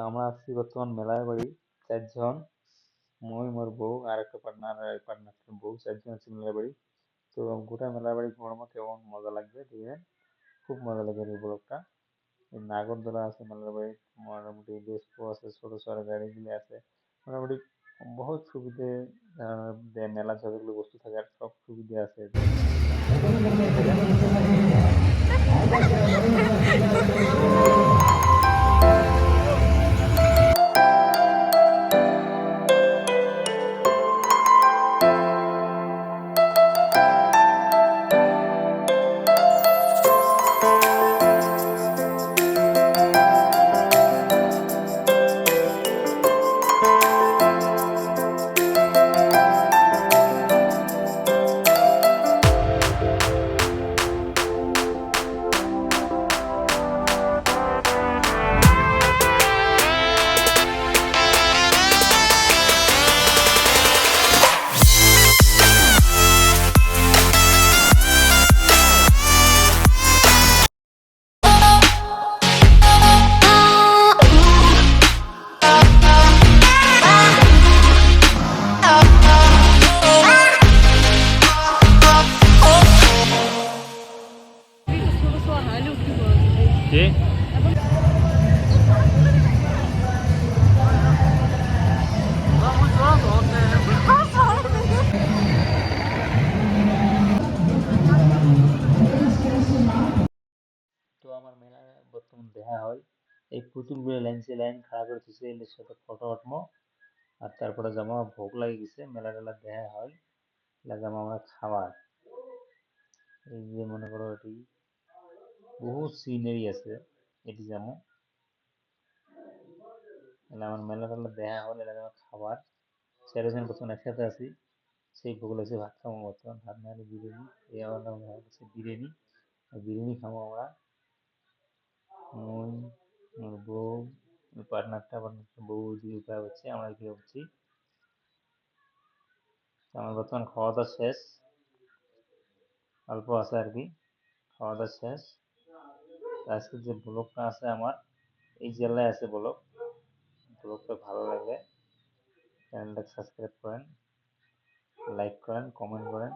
আমরা আছি বর্তমান মেলার বাড়ি 4 জন, মুই মোর বউ আর একটা পার্টনার বউ, 4 জন আছি মেলার বাড়ি। তো গোটা মেলার বাড়ি ঘুরবো, কেমন মজা লাগবে দেখবেন, খুব মজা লাগবে এই ব্লগটা। এই নাগরদোলা আছে মেলার বাড়ি, মোটামুটি ডেস্কো আছে, ছোট ছোট গাড়িগুলি আছে, মোটামুটি বহুত সুবিধে। মেলা যতগুলো বস্তু থাকে আর সব সুবিধা আছে এখানে। ¿Qué? তো আমার মেলা বর্তমান দেখা হয় এই পুতুলগুলো লাইন খাড়া করে দিছে, এদের সাথে ফটো উঠবো আর তারপরে যাবো। ভোগ লাগে গেছে, মেলা টেলা দেখা হয়, যাবো আমরা খাবার। এই যে মনে করো এটি বহু সিনারি আছে, এটি যেমন আমার মেলা টেলা দেখা হল, এটা যেমন খাবার। 4 জন বর্তমান একসাথে আছি, সেই ভোগ লাগছে, ভাত খাবো বর্তমান, ভাত না হলে বিরিয়ানি। এই আমার নাম হচ্ছে বিরিয়ানি, বিরিয়ানি খাবো আমরা। মুই, মোর বউ, পার্টনারটা বউ জীবিকা হচ্ছে, আমরা কি হচ্ছি। আমার বর্তমান খাওয়া দাওয়া শেষ, অল্প আছে আর কি, খাওয়া দাওয়া শেষ। আজকে যে ব্লগটা আছে আমার এই জেলায় আছে ব্লগটা ভালো লাগলে চ্যানেলটা সাবস্ক্রাইব করেন, লাইক করেন, কমেন্ট করেন।